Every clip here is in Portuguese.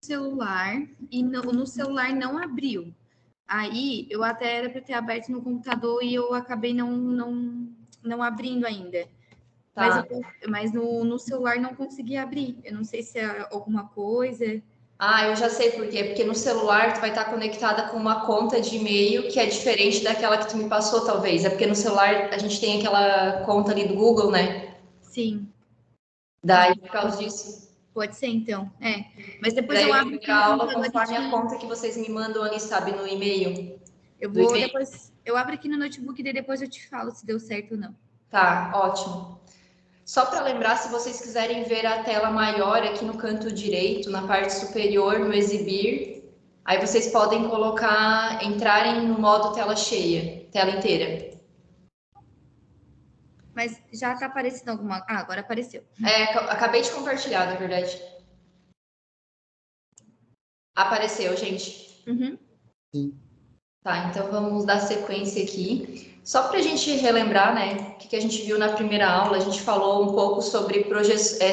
celular e no celular não abriu. Aí eu até era para ter aberto no computador e eu acabei não abrindo ainda. Tá. Mas no celular não consegui abrir. Eu não sei se é alguma coisa. Ah, eu já sei por quê. Porque no celular tu vai estar conectada com uma conta de e-mail que é diferente daquela que tu me passou, talvez. É porque no celular a gente tem aquela conta ali do Google, né? Sim. Daí, por causa disso. Pode ser, então. Mas depois Daí eu eu abro vou ver aqui a no aula computador conforme a e conta que vocês me mandam ali, sabe, no e-mail. eu abro aqui no notebook e depois eu te falo se deu certo ou não. Tá, ótimo. Só para lembrar, se vocês quiserem ver a tela maior aqui no canto direito, na parte superior, no exibir, aí vocês podem colocar, entrarem no modo tela cheia, tela inteira. Mas já tá aparecendo alguma... Ah, agora apareceu. Acabei de compartilhar, na verdade. Apareceu, gente. Uhum. Sim. Tá, então vamos dar sequência aqui. Só para a gente relembrar, né, o que a gente viu na primeira aula, a gente falou um pouco sobre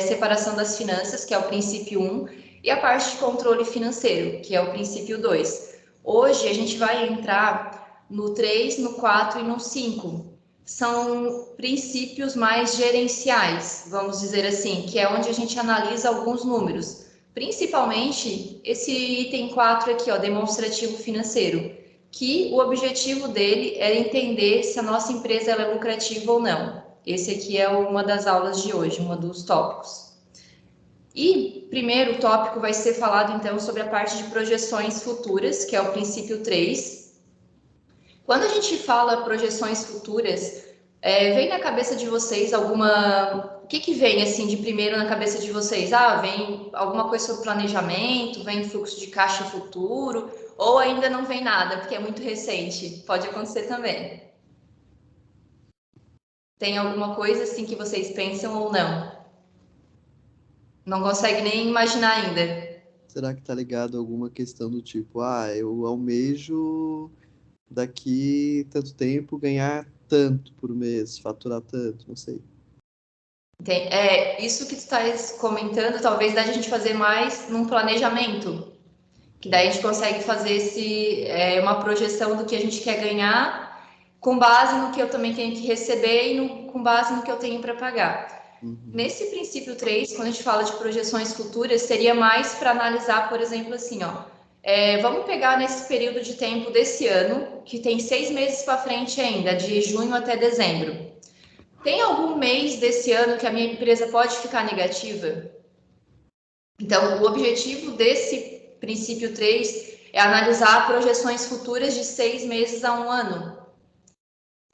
separação das finanças, que é o princípio 1, e a parte de controle financeiro, que é o princípio 2. Hoje a gente vai entrar no 3, no 4 e no 5. São princípios mais gerenciais, vamos dizer assim, que é onde a gente analisa alguns números. Principalmente esse item 4 aqui, ó, demonstrativo financeiro, que o objetivo dele é entender se a nossa empresa ela é lucrativa ou não. Esse aqui é uma das aulas de hoje, um dos tópicos. E primeiro tópico vai ser falado então sobre a parte de projeções futuras, que é o princípio 3. Quando a gente fala projeções futuras, vem na cabeça de vocês alguma... O que vem assim de primeiro na cabeça de vocês? Vem alguma coisa sobre planejamento, vem fluxo de caixa futuro, ou ainda não vem nada, porque é muito recente. Pode acontecer também. Tem alguma coisa assim que vocês pensam ou não? Não consegue nem imaginar ainda. Será que tá ligado a alguma questão do tipo, eu almejo daqui tanto tempo ganhar tanto por mês, faturar tanto, não sei. Isso que tu estás comentando, talvez dá de a gente fazer mais num planejamento, que daí a gente consegue fazer uma projeção do que a gente quer ganhar, com base no que eu também tenho que receber e com base no que eu tenho para pagar. Nesse princípio 3, quando a gente fala de projeções futuras, seria mais para analisar, por exemplo, assim, vamos pegar nesse período de tempo desse ano, que tem 6 meses para frente ainda, de junho até dezembro. Tem algum mês desse ano que a minha empresa pode ficar negativa? Então, o objetivo desse princípio 3 é analisar projeções futuras de 6 meses a 1 ano.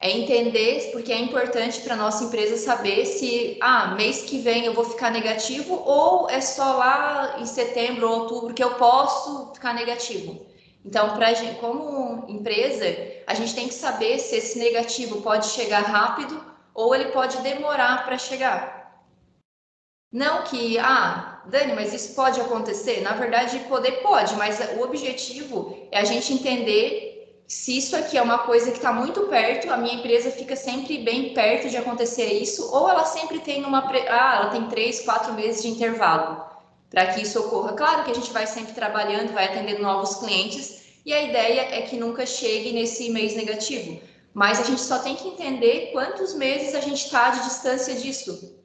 É entender, porque é importante para a nossa empresa saber se, mês que vem eu vou ficar negativo ou é só lá em setembro ou outubro que eu posso ficar negativo. Então, como empresa, a gente tem que saber se esse negativo pode chegar rápido ou ele pode demorar para chegar. Não que, Dani, mas isso pode acontecer? Na verdade, pode, mas o objetivo é a gente entender se isso aqui é uma coisa que está muito perto, a minha empresa fica sempre bem perto de acontecer isso, ou ela sempre tem ela tem 3, 4 meses de intervalo para que isso ocorra. Claro que a gente vai sempre trabalhando, vai atendendo novos clientes, e a ideia é que nunca chegue nesse mês negativo. Mas a gente só tem que entender quantos meses a gente está de distância disso.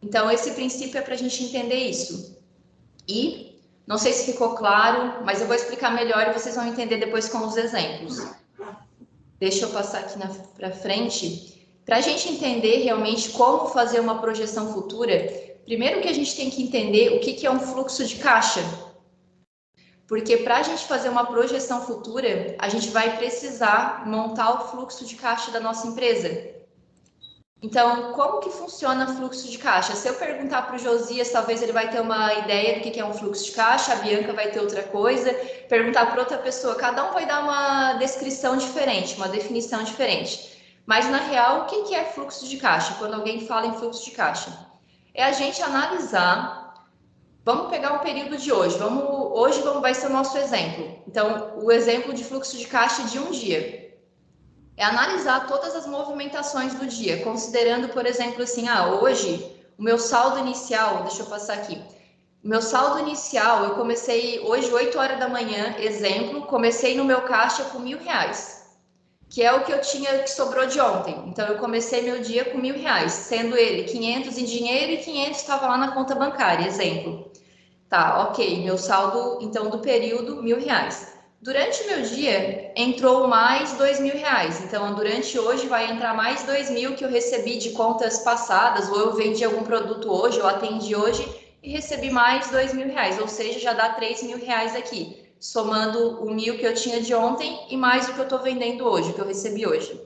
Então, esse princípio é para a gente entender isso. E não sei se ficou claro, mas eu vou explicar melhor e vocês vão entender depois com os exemplos. Deixa eu passar aqui para frente. Para a gente entender realmente como fazer uma projeção futura, primeiro que a gente tem que entender o que é um fluxo de caixa. Porque para a gente fazer uma projeção futura, a gente vai precisar montar o fluxo de caixa da nossa empresa. Então, como que funciona o fluxo de caixa? Se eu perguntar para o Josias, talvez ele vai ter uma ideia do que é um fluxo de caixa, a Bianca vai ter outra coisa, perguntar para outra pessoa, cada um vai dar uma descrição diferente, uma definição diferente. Mas, na real, o que é fluxo de caixa? Quando alguém fala em fluxo de caixa? É a gente analisar, vamos pegar um período de hoje, hoje vai ser o nosso exemplo. Então, o exemplo de fluxo de caixa de um dia. É analisar todas as movimentações do dia, considerando, por exemplo, assim, hoje o meu saldo inicial, deixa eu passar aqui, Meu saldo inicial, eu comecei hoje, 8 horas da manhã, exemplo, comecei no meu caixa com R$1.000, que é o que eu tinha que sobrou de ontem. Então, eu comecei meu dia com R$1.000, sendo ele 500 em dinheiro e 500 estava lá na conta bancária, exemplo. Tá, ok, meu saldo, então, do período, R$1.000. Durante o meu dia, entrou mais R$2.000. Então, durante hoje, vai entrar mais 2.000 que eu recebi de contas passadas, ou eu vendi algum produto hoje, ou atendi hoje, e recebi mais R$2.000. Ou seja, já dá R$3.000 aqui, somando o 1.000 que eu tinha de ontem e mais o que eu estou vendendo hoje, que eu recebi hoje.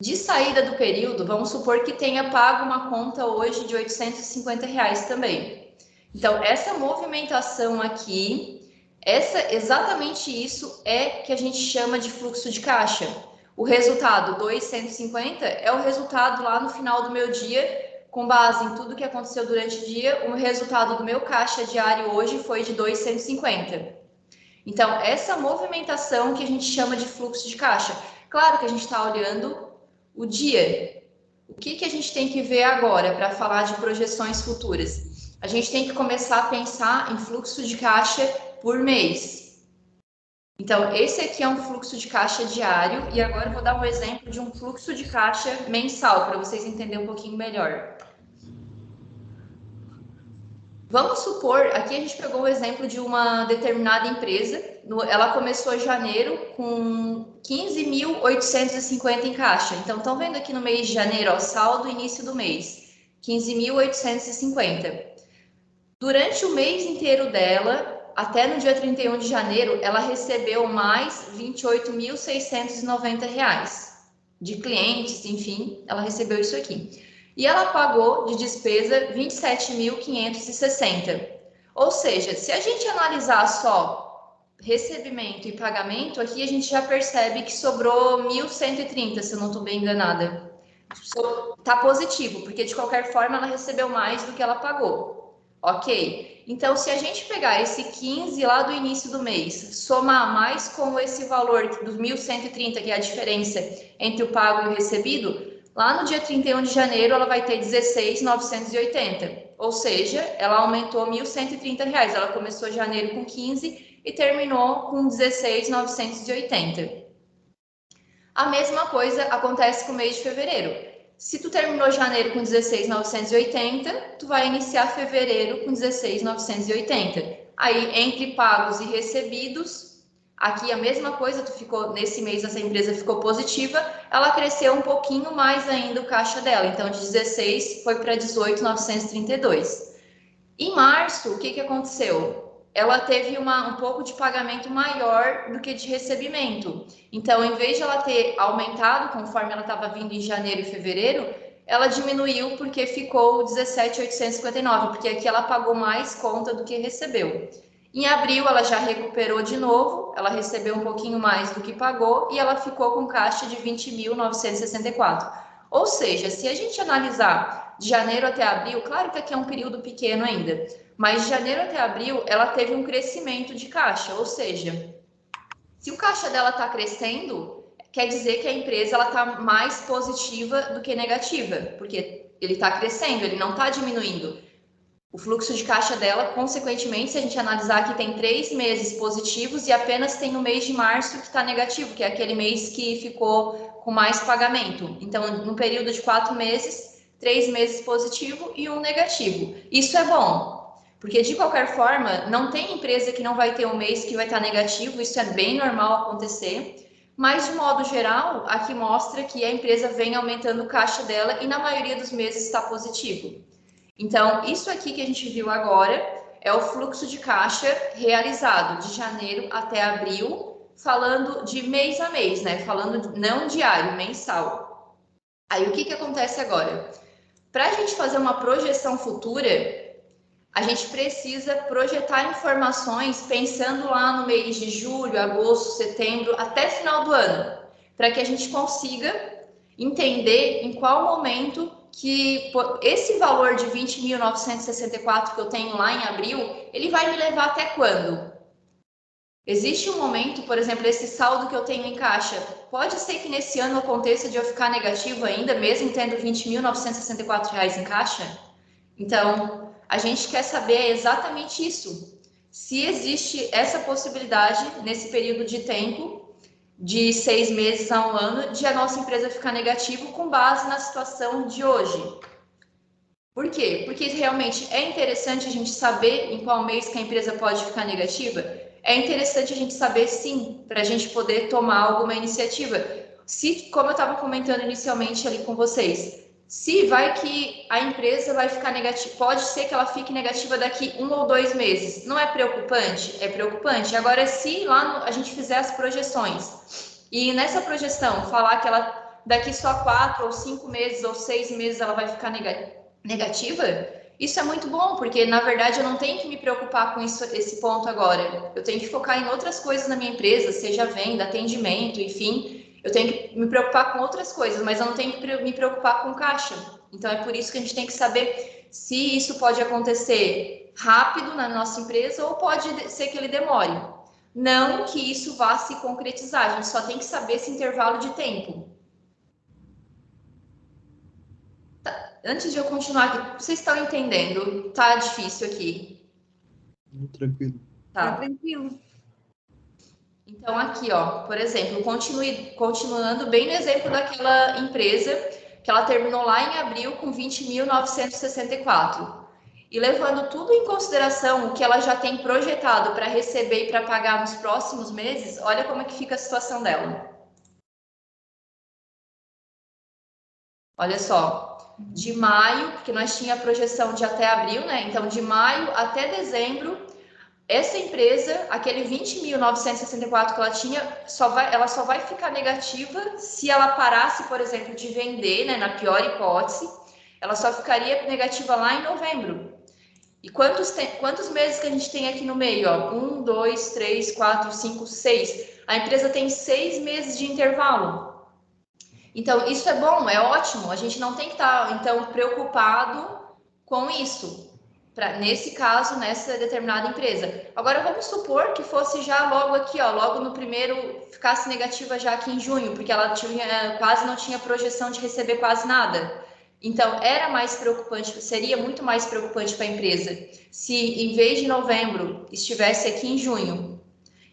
De saída do período, vamos supor que tenha pago uma conta hoje de R$850 também. Então, essa movimentação aqui, exatamente isso é que a gente chama de fluxo de caixa. O resultado, 250, é o resultado lá no final do meu dia, com base em tudo que aconteceu durante o dia, o resultado do meu caixa diário hoje foi de 250. Então, essa movimentação que a gente chama de fluxo de caixa. Claro que a gente está olhando o dia. O que a gente tem que ver agora para falar de projeções futuras? A gente tem que começar a pensar em fluxo de caixa por mês. Então, esse aqui é um fluxo de caixa diário e agora eu vou dar um exemplo de um fluxo de caixa mensal para vocês entenderem um pouquinho melhor. Vamos supor, aqui a gente pegou o exemplo de uma determinada empresa, ela começou em janeiro com 15.850 em caixa. Então, estão vendo aqui no mês de janeiro, ó, saldo início do mês, 15.850. Durante o mês inteiro dela, até no dia 31 de janeiro, ela recebeu mais R$28.690 de clientes, enfim, ela recebeu isso aqui. E ela pagou de despesa 27.560. Ou seja, se a gente analisar só recebimento e pagamento, aqui a gente já percebe que sobrou 1.130, se eu não estou bem enganada. Está positivo, porque de qualquer forma ela recebeu mais do que ela pagou. Ok? Então, se a gente pegar esse 15 lá do início do mês, somar mais com esse valor dos 1.130, que é a diferença entre o pago e o recebido, lá no dia 31 de janeiro ela vai ter 16.980. Ou seja, ela aumentou R$1.130. Ela começou janeiro com 15 e terminou com 16.980. A mesma coisa acontece com o mês de fevereiro. Se tu terminou janeiro com 16.980, tu vai iniciar fevereiro com 16.980. Aí, entre pagos e recebidos, aqui a mesma coisa, tu ficou nesse mês essa empresa ficou positiva, ela cresceu um pouquinho mais ainda o caixa dela. Então, de 16 foi para 18.932. Em março, o que aconteceu? Ela teve um pouco de pagamento maior do que de recebimento. Então, em vez de ela ter aumentado conforme ela estava vindo em janeiro e fevereiro, ela diminuiu porque ficou 17.859, porque aqui ela pagou mais conta do que recebeu. Em abril, ela já recuperou de novo, ela recebeu um pouquinho mais do que pagou e ela ficou com caixa de 20.964. Ou seja, se a gente analisar de janeiro até abril, claro que aqui é um período pequeno ainda, mas de janeiro até abril, ela teve um crescimento de caixa, ou seja, se o caixa dela está crescendo, quer dizer que a empresa está mais positiva do que negativa, porque ele está crescendo, ele não está diminuindo. O fluxo de caixa dela, consequentemente, se a gente analisar aqui, tem 3 meses positivos e apenas tem o mês de março que está negativo, que é aquele mês que ficou com mais pagamento. Então, no período de 4 meses, 3 meses positivo e 1 negativo. Isso é bom, porque de qualquer forma, não tem empresa que não vai ter um mês que vai estar negativo, isso é bem normal acontecer, mas de modo geral, aqui mostra que a empresa vem aumentando o caixa dela e na maioria dos meses está positivo. Então, isso aqui que a gente viu agora é o fluxo de caixa realizado de janeiro até abril, falando de mês a mês, né? Falando não diário, mensal. Aí, o que acontece agora? Para a gente fazer uma projeção futura, a gente precisa projetar informações pensando lá no mês de julho, agosto, setembro, até final do ano, para que a gente consiga entender em qual momento que esse valor de 20.964 que eu tenho lá em abril, ele vai me levar até quando? Existe um momento, por exemplo, esse saldo que eu tenho em caixa, pode ser que nesse ano aconteça de eu ficar negativo ainda, mesmo tendo R$20.964 em caixa? Então, a gente quer saber exatamente isso. Se existe essa possibilidade, nesse período de tempo, de 6 meses a 1 ano, de a nossa empresa ficar negativo com base na situação de hoje. Por quê? Porque realmente é interessante a gente saber em qual mês que a empresa pode ficar negativa. É interessante a gente saber, sim, para a gente poder tomar alguma iniciativa. Se, como eu estava comentando inicialmente ali com vocês, se vai que a empresa vai ficar negativa, pode ser que ela fique negativa daqui 1 ou 2 meses. Não é preocupante? É preocupante. Agora, se lá a gente fizer as projeções e nessa projeção falar que ela daqui só 4 ou 5 meses ou 6 meses ela vai ficar negativa, isso é muito bom, porque na verdade eu não tenho que me preocupar com isso, esse ponto agora. Eu tenho que focar em outras coisas na minha empresa, seja venda, atendimento, enfim. Eu tenho que me preocupar com outras coisas, mas eu não tenho que me preocupar com caixa. Então é por isso que a gente tem que saber se isso pode acontecer rápido na nossa empresa ou pode ser que ele demore. Não que isso vá se concretizar, a gente só tem que saber esse intervalo de tempo. Antes de eu continuar aqui, vocês estão entendendo? Tá difícil aqui. Tranquilo. Tá tranquilo. Então, aqui, ó, por exemplo, continuando bem no exemplo daquela empresa que ela terminou lá em abril com 20.964. E levando tudo em consideração o que ela já tem projetado para receber e para pagar nos próximos meses, olha como é que fica a situação dela. Olha só, de maio, porque nós tínhamos a projeção de até abril, né? Então, de maio até dezembro, essa empresa, aquele 20.964 que ela tinha, ela só vai ficar negativa se ela parasse, por exemplo, de vender, né? Na pior hipótese, ela só ficaria negativa lá em novembro. E quantos meses que a gente tem aqui no meio? Ó? 1, 2, 3, 4, 5, 6. A empresa tem 6 meses de intervalo. Então, isso é bom, é ótimo. A gente não tem que estar, então, preocupado com isso. Nesse caso, nessa determinada empresa. Agora, vamos supor que fosse já logo aqui, ó, logo no primeiro, ficasse negativa já aqui em junho, porque ela quase não tinha projeção de receber quase nada. Então, era mais preocupante, seria muito mais preocupante para a empresa se, em vez de novembro, estivesse aqui em junho.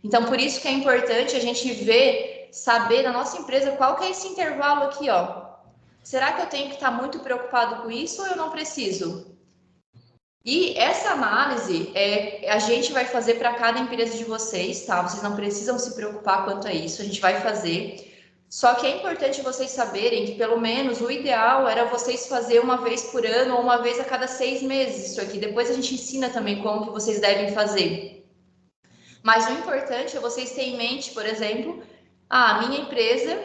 Então, por isso que é importante a gente ver, saber na nossa empresa qual que é esse intervalo aqui, ó. Será que eu tenho que estar muito preocupado com isso ou eu não preciso? E essa análise a gente vai fazer para cada empresa de vocês, tá? Vocês não precisam se preocupar quanto a isso, a gente vai fazer. Só que é importante vocês saberem que, pelo menos, o ideal era vocês fazer uma vez por ano ou uma vez a cada 6 meses isso aqui. Depois a gente ensina também como que vocês devem fazer. Mas o importante é vocês terem em mente, por exemplo, a minha empresa,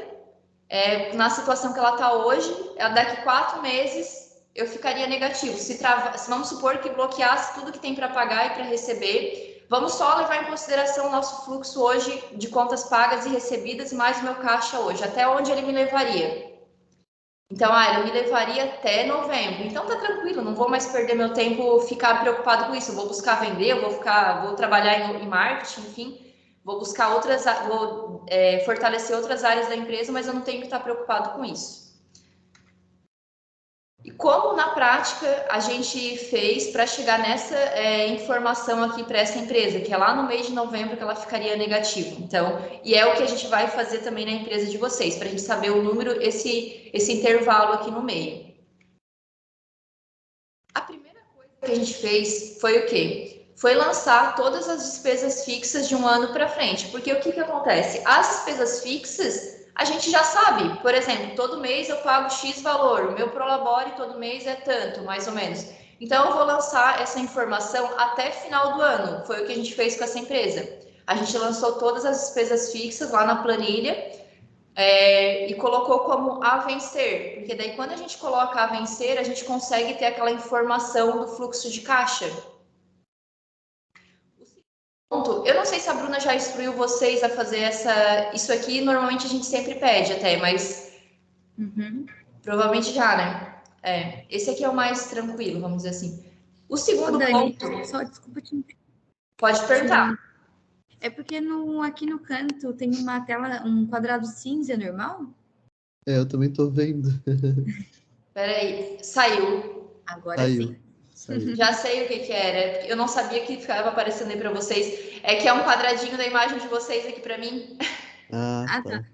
na situação que ela está hoje, daqui 4 meses eu ficaria negativo. Se vamos supor que bloqueasse tudo que tem para pagar e para receber, vamos só levar em consideração o nosso fluxo hoje de contas pagas e recebidas, mais o meu caixa hoje. Até onde ele me levaria? Então, ele me levaria até novembro. Então, tá tranquilo, não vou mais perder meu tempo ficar preocupado com isso. Eu vou buscar vender, vou trabalhar em marketing, enfim, vou buscar fortalecer outras áreas da empresa, mas eu não tenho que estar preocupado com isso. E como na prática a gente fez para chegar nessa informação aqui para essa empresa, que é lá no mês de novembro que ela ficaria negativa. Então, e é o que a gente vai fazer também na empresa de vocês, para a gente saber o número, esse intervalo aqui no meio. A primeira coisa que a gente fez foi o quê? Foi lançar todas as despesas fixas de um ano para frente. Porque o que acontece? As despesas fixas a gente já sabe, por exemplo, todo mês eu pago X valor, o meu Prolabore todo mês é tanto, mais ou menos. Então, eu vou lançar essa informação até final do ano, foi o que a gente fez com essa empresa. A gente lançou todas as despesas fixas lá na planilha e colocou como a vencer, porque daí quando a gente coloca a vencer, a gente consegue ter aquela informação do fluxo de caixa. Eu não sei se a Bruna já instruiu vocês a fazer isso aqui, normalmente a gente sempre pede até, mas provavelmente já, né? Esse aqui é o mais tranquilo, vamos dizer assim. O segundo ponto... Só desculpa te... Pode perguntar. É porque aqui no canto tem uma tela, um quadrado cinza normal? Eu também tô vendo. Peraí, saiu. Agora sim. Já sei o que que era. Eu não sabia que ficava aparecendo aí para vocês. É que é um quadradinho da imagem de vocês aqui para mim. Ah, tá. tá.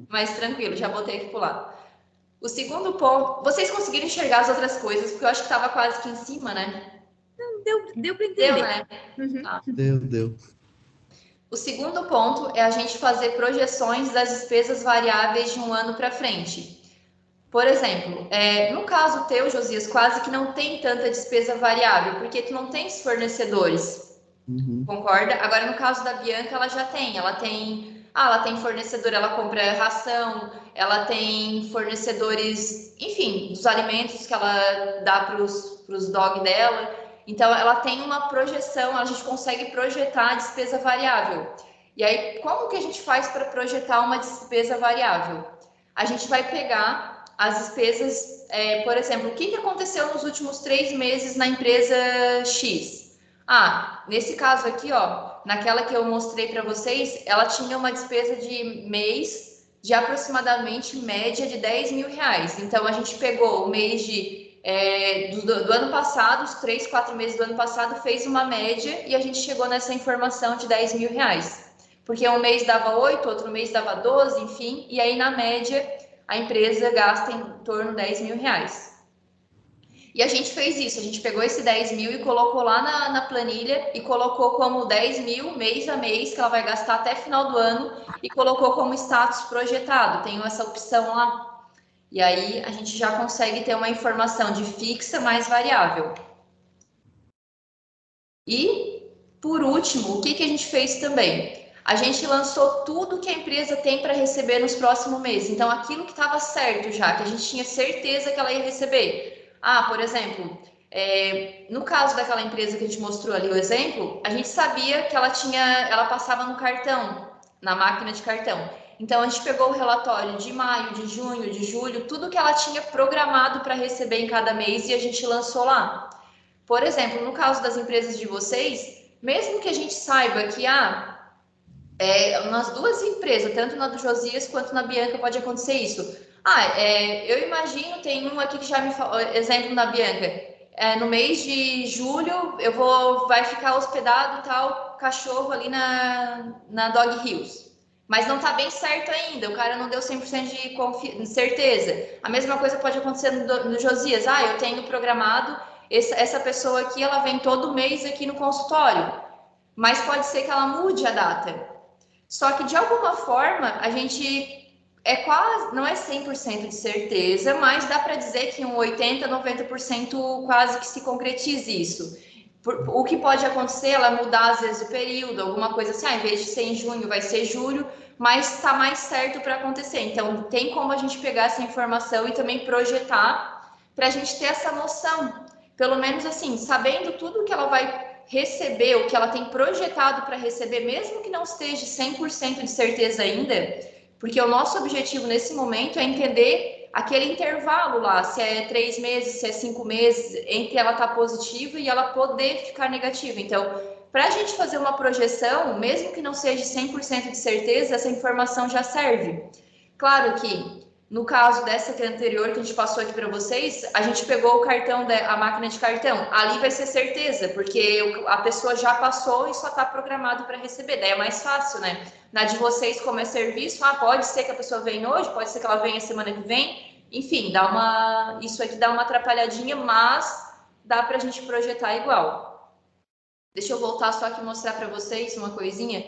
Mas tranquilo, já botei aqui pro lado. O segundo ponto, vocês conseguiram enxergar as outras coisas, porque eu acho que estava quase que em cima, né? Deu para Deu, entender. né? Uhum. Tá. Deu. O segundo ponto é a gente fazer projeções das despesas variáveis de um ano para frente. Por exemplo, no caso teu, Josias, quase que não tem tanta despesa variável, porque tu não tens fornecedores, Uhum. concorda? Agora, no caso da Bianca, ela já tem. Ela tem fornecedor, ela compra ração, ela tem fornecedores, enfim, dos alimentos que ela dá para os dog dela. Então, ela tem uma projeção, a gente consegue projetar a despesa variável. E aí, como que a gente faz para projetar uma despesa variável? A gente vai pegar as despesas, por exemplo, o que aconteceu nos últimos 3 meses na empresa X? Nesse caso aqui, ó, naquela que eu mostrei para vocês, ela tinha uma despesa de mês de aproximadamente média de 10 mil reais. Então, a gente pegou o mês do ano passado, os 3, 4 meses do ano passado, fez uma média e a gente chegou nessa informação de 10 mil reais. Porque um mês dava 8, outro mês dava 12, enfim, e aí na média a empresa gasta em torno de 10 mil reais. E a gente fez isso, a gente pegou esse 10 mil e colocou lá na planilha e colocou como 10 mil mês a mês, que ela vai gastar até final do ano, e colocou como status projetado, tem essa opção lá. E aí a gente já consegue ter uma informação de fixa mais variável. E, por último, o que a gente fez também? A gente lançou tudo que a empresa tem para receber nos próximos meses. Então, aquilo que estava certo já, que a gente tinha certeza que ela ia receber. Por exemplo, no caso daquela empresa que a gente mostrou ali o exemplo, a gente sabia que ela passava no cartão, na máquina de cartão. Então, a gente pegou o relatório de maio, de junho, de julho, tudo que ela tinha programado para receber em cada mês e a gente lançou lá. Por exemplo, no caso das empresas de vocês, mesmo que a gente saiba que nas duas empresas, tanto na do Josias quanto na Bianca, pode acontecer isso. Eu imagino, tem um aqui que já me falou, exemplo na Bianca, no mês de julho vai ficar hospedado tal cachorro ali na Dog Hills. Mas não está bem certo ainda, o cara não deu 100% de certeza. A mesma coisa pode acontecer no Josias. Eu tenho programado, essa pessoa aqui, ela vem todo mês aqui no consultório, mas pode ser que ela mude a data. Só que, de alguma forma, a gente não é 100% de certeza, mas dá para dizer que um 80%, 90% quase que se concretize isso. O que pode acontecer, ela mudar às vezes o período, alguma coisa assim, em vez de ser em junho, vai ser julho, mas está mais certo para acontecer. Então, tem como a gente pegar essa informação e também projetar para a gente ter essa noção. Pelo menos assim, sabendo tudo que ela vai receber, o que ela tem projetado para receber, mesmo que não esteja 100% de certeza ainda, porque o nosso objetivo nesse momento é entender aquele intervalo lá, se é 3 meses, se é 5 meses, entre ela estar positiva e ela poder ficar negativa. Então, para a gente fazer uma projeção, mesmo que não seja 100% de certeza, essa informação já serve. Claro que, no caso dessa que é anterior, que a gente passou aqui para vocês, a gente pegou o cartão, a máquina de cartão. Ali vai ser certeza, porque a pessoa já passou e só está programado para receber. Daí é mais fácil, né? Na de vocês, como é serviço, pode ser que a pessoa venha hoje, pode ser que ela venha semana que vem. Enfim, isso aqui dá uma atrapalhadinha, mas dá para a gente projetar igual. Deixa eu voltar só aqui e mostrar para vocês uma coisinha.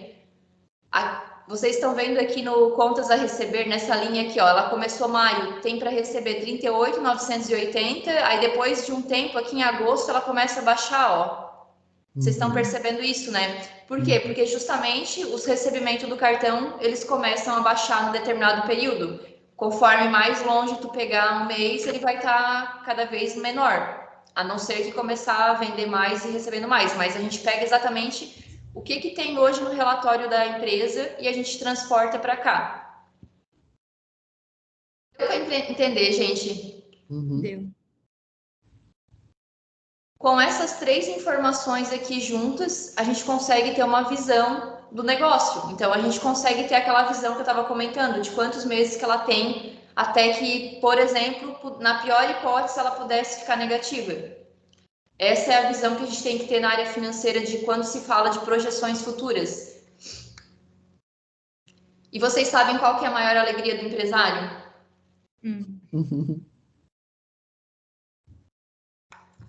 Vocês estão vendo aqui no contas a receber, nessa linha aqui, ó, ela começou maio, tem para receber 38.980, aí depois de um tempo, aqui em agosto, ela começa a baixar, ó. Vocês estão percebendo isso, né? Por quê? Porque justamente os recebimentos do cartão, eles começam a baixar num determinado período. Conforme mais longe tu pegar um mês, ele vai estar cada vez menor. A não ser que começar a vender mais e recebendo mais. Mas a gente pega exatamente o que tem hoje no relatório da empresa e a gente transporta para cá. Deu para entender, gente? Deu. Com essas 3 informações aqui juntas, a gente consegue ter uma visão do negócio. Então, a gente consegue ter aquela visão que eu estava comentando, de quantos meses que ela tem, até que, por exemplo, na pior hipótese, ela pudesse ficar negativa. Essa é a visão que a gente tem que ter na área financeira de quando se fala de projeções futuras. E vocês sabem qual que é a maior alegria do empresário?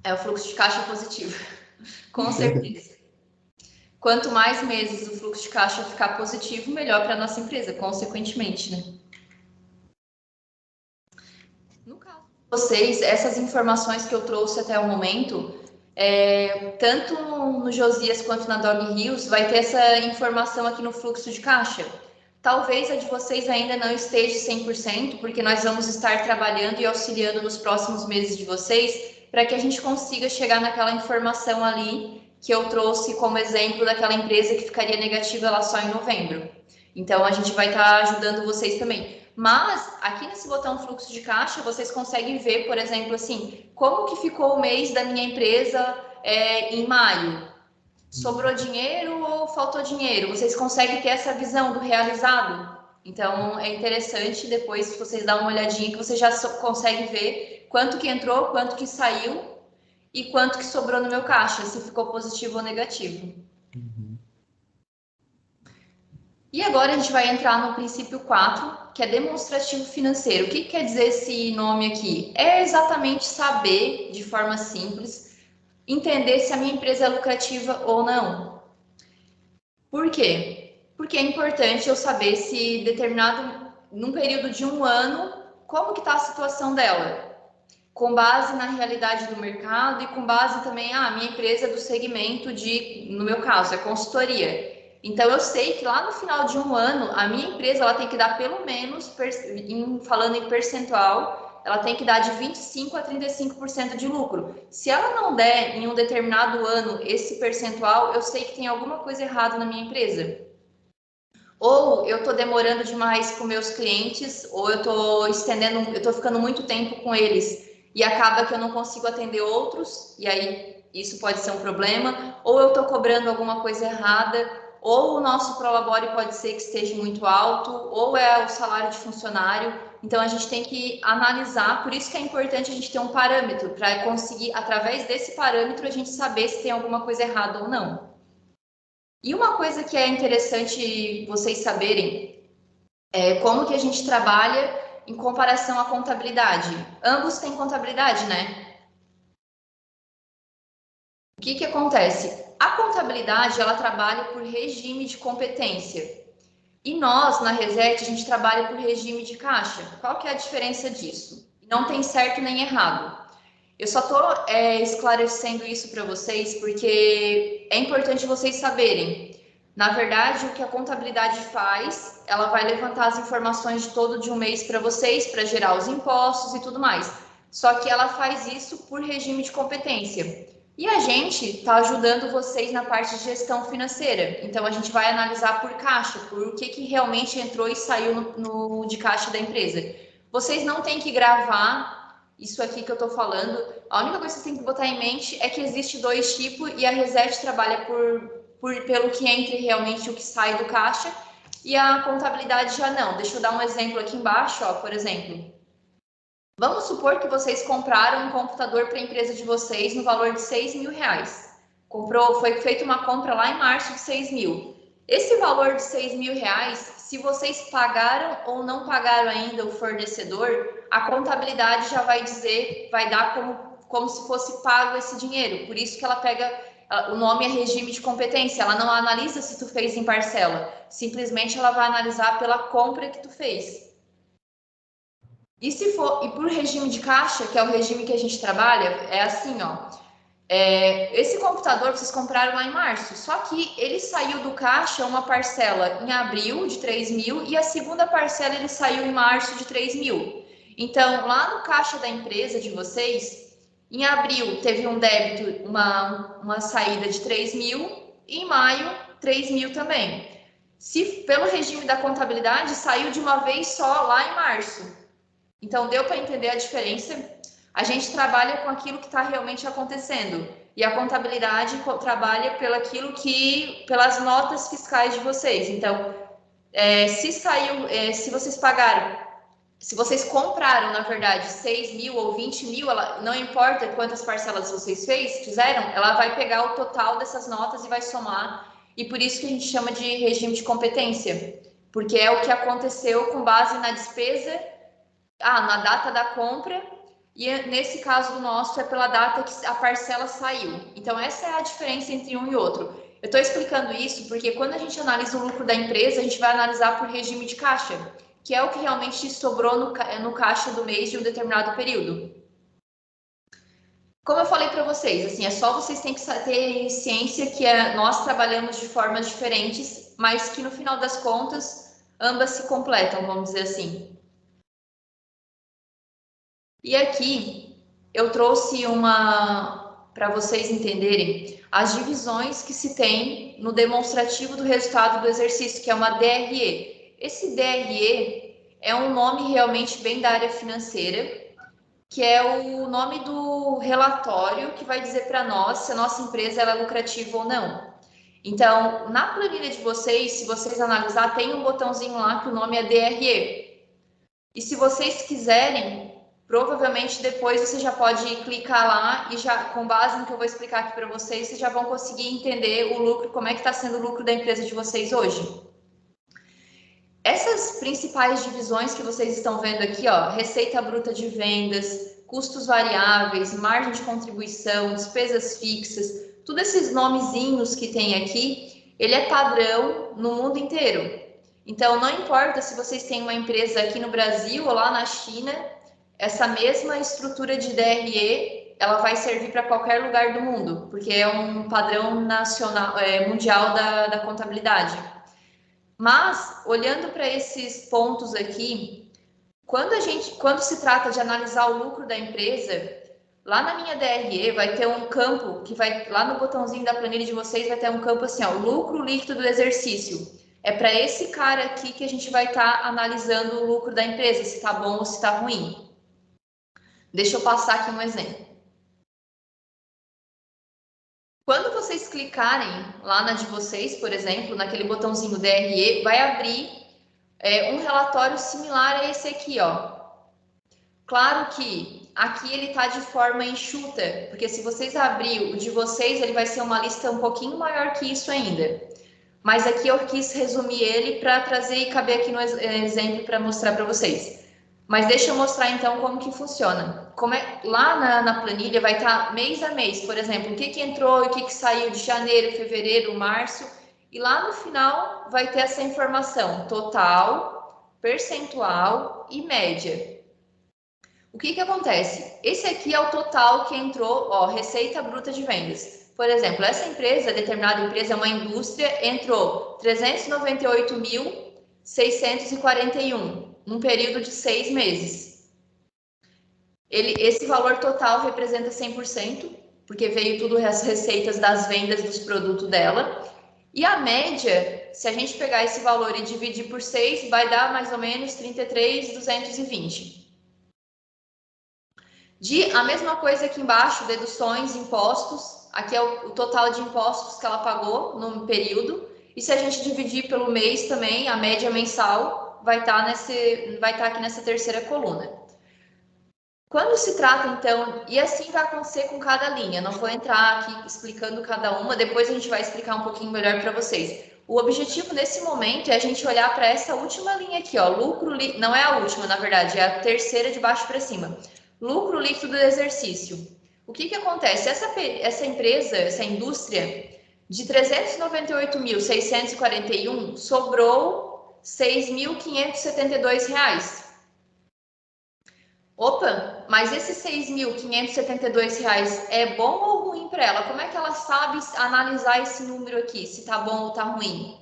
É o fluxo de caixa positivo, com certeza. Quanto mais meses o fluxo de caixa ficar positivo, melhor para a nossa empresa, consequentemente, né? No caso de vocês, essas informações que eu trouxe até o momento, tanto no Josias quanto na Dog Hills, vai ter essa informação aqui no fluxo de caixa. Talvez a de vocês ainda não esteja 100%, porque nós vamos estar trabalhando e auxiliando nos próximos meses de vocês, para que a gente consiga chegar naquela informação ali que eu trouxe como exemplo daquela empresa que ficaria negativa lá só em novembro. Então, a gente vai estar ajudando vocês também. Mas, aqui nesse botão fluxo de caixa, vocês conseguem ver, por exemplo, assim, como que ficou o mês da minha empresa em maio. Sobrou dinheiro ou faltou dinheiro? Vocês conseguem ter essa visão do realizado? Então, é interessante depois, se vocês dão uma olhadinha, que você já consegue ver quanto que entrou, quanto que saiu e quanto que sobrou no meu caixa, se ficou positivo ou negativo. E agora a gente vai entrar no princípio 4, que é demonstrativo financeiro. O que quer dizer esse nome aqui? É exatamente saber, de forma simples, entender se a minha empresa é lucrativa ou não. Por quê? Porque é importante eu saber se num período de um ano, como que está a situação dela. Com base na realidade do mercado e com base também, minha empresa é do segmento no meu caso, é consultoria. Então, eu sei que lá no final de um ano, a minha empresa ela tem que dar pelo menos, falando em percentual, ela tem que dar de 25% a 35% de lucro. Se ela não der em um determinado ano esse percentual, eu sei que tem alguma coisa errada na minha empresa. Ou eu estou demorando demais com meus clientes, ou eu estou ficando muito tempo com eles e acaba que eu não consigo atender outros, e aí isso pode ser um problema, ou eu estou cobrando alguma coisa errada, ou o nosso prolabore pode ser que esteja muito alto, ou é o salário de funcionário. Então, a gente tem que analisar, por isso que é importante a gente ter um parâmetro, para conseguir, através desse parâmetro, a gente saber se tem alguma coisa errada ou não. E uma coisa que é interessante vocês saberem é como que a gente trabalha em comparação à contabilidade. Ambos têm contabilidade, né? O que acontece? A contabilidade, ela trabalha por regime de competência. E nós, na Reset, a gente trabalha por regime de caixa. Qual que é a diferença disso? Não tem certo nem errado. Eu só estou esclarecendo isso para vocês porque é importante vocês saberem. Na verdade, o que a contabilidade faz, ela vai levantar as informações de um mês para vocês, para gerar os impostos e tudo mais. Só que ela faz isso por regime de competência. E a gente está ajudando vocês na parte de gestão financeira. Então, a gente vai analisar por caixa, por o que realmente entrou e saiu no de caixa da empresa. Vocês não têm que gravar isso aqui que eu estou falando. A única coisa que vocês têm que botar em mente é que existe 2 tipos e a Reset trabalha pelo que entre realmente o que sai do caixa e a contabilidade já não. Deixa eu dar um exemplo aqui embaixo, ó, por exemplo. Vamos supor que vocês compraram um computador para a empresa de vocês no valor de R$6.000. Foi feita uma compra lá em março de 6 mil. Esse valor de R$6.000, se vocês pagaram ou não pagaram ainda o fornecedor, a contabilidade já vai dizer, vai dar como se fosse pago esse dinheiro. Por isso que ela pega, o nome é regime de competência. Ela não analisa se tu fez em parcela. Simplesmente ela vai analisar pela compra que tu fez. E por regime de caixa, que é o regime que a gente trabalha, é assim, ó. Esse computador vocês compraram lá em março, só que ele saiu do caixa uma parcela em abril de 3 mil e a segunda parcela ele saiu em março de 3 mil. Então, lá no caixa da empresa de vocês, em abril teve um débito, uma saída de 3 mil e em maio 3 mil também. Se pelo regime da contabilidade saiu de uma vez só lá em março. Então, deu para entender a diferença? A gente trabalha com aquilo que está realmente acontecendo. E a contabilidade trabalha pelas notas fiscais de vocês. Então, se vocês pagaram se vocês compraram, na verdade, 6 mil ou 20 mil, não importa quantas parcelas vocês fizeram, ela vai pegar o total dessas notas e vai somar. E por isso que a gente chama de regime de competência, porque é o que aconteceu com base na despesa, na data da compra, e nesse caso do nosso é pela data que a parcela saiu. Então, essa é a diferença entre um e outro. Eu estou explicando isso porque quando a gente analisa o lucro da empresa, a gente vai analisar por regime de caixa, que é o que realmente sobrou no caixa do mês de um determinado período. Como eu falei para vocês, assim, é só vocês têm que ter ciência que nós trabalhamos de formas diferentes, mas que no final das contas, ambas se completam, vamos dizer assim. E aqui eu trouxe para vocês entenderem as divisões que se tem no demonstrativo do resultado do exercício, que é uma DRE. Esse DRE é um nome realmente bem da área financeira, que é o nome do relatório que vai dizer para nós se a nossa empresa ela é lucrativa ou não. Então, na planilha de vocês, se vocês analisar, tem um botãozinho lá que o nome é DRE. E se vocês quiserem, provavelmente depois você já pode clicar lá e já, com base no que eu vou explicar aqui para vocês, vocês já vão conseguir entender o lucro, como é que está sendo o lucro da empresa de vocês hoje. Essas principais divisões que vocês estão vendo aqui, receita bruta de vendas, custos variáveis, margem de contribuição, despesas fixas, todos esses nomezinhos que tem aqui, ele é padrão no mundo inteiro. Então, não importa se vocês têm uma empresa aqui no Brasil ou lá na China, essa mesma estrutura de DRE, ela vai servir para qualquer lugar do mundo, porque é um padrão nacional, mundial da contabilidade. Mas, olhando para esses pontos aqui, quando se trata de analisar o lucro da empresa, lá na minha DRE vai ter um campo que vai, lá no botãozinho da planilha de vocês, vai ter um campo assim, lucro líquido do exercício. É para esse cara aqui que a gente vai estar analisando o lucro da empresa, se está bom ou se está ruim. Deixa eu passar aqui um exemplo. Quando vocês clicarem lá na de vocês, por exemplo, naquele botãozinho DRE, vai abrir um relatório similar a esse aqui, Claro que aqui ele está de forma enxuta, porque se vocês abrir o de vocês, ele vai ser uma lista um pouquinho maior que isso ainda. Mas aqui eu quis resumir ele para trazer e caber aqui no exemplo para mostrar para vocês. Mas deixa eu mostrar então como que funciona. Lá na planilha vai estar mês a mês, por exemplo, o que entrou e o que saiu de janeiro, fevereiro, março. E lá no final vai ter essa informação total, percentual e média. O que acontece? Esse aqui é o total que entrou, receita bruta de vendas. Por exemplo, essa empresa, determinada empresa, é uma indústria, entrou 398.641 num período de 6 meses. Esse valor total representa 100%, porque veio tudo as receitas das vendas dos produtos dela. E a média, se a gente pegar esse valor e dividir por 6, vai dar mais ou menos 33.220. A mesma coisa aqui embaixo, deduções, impostos. Aqui é o total de impostos que ela pagou no período. E se a gente dividir pelo mês também, a média mensal vai estar aqui nessa terceira coluna. Quando se trata, então, e assim vai acontecer com cada linha, não vou entrar aqui explicando cada uma, depois a gente vai explicar um pouquinho melhor para vocês. O objetivo nesse momento é a gente olhar para essa última linha aqui, lucro, não é a última, na verdade, é a terceira de baixo para cima. Lucro líquido do exercício. O que acontece? Essa empresa, essa indústria, de 398.641, sobrou R$ 6.572. Opa, mas esses R$ 6.572 é bom ou ruim para ela? Como é que ela sabe analisar esse número aqui, se tá bom ou tá ruim?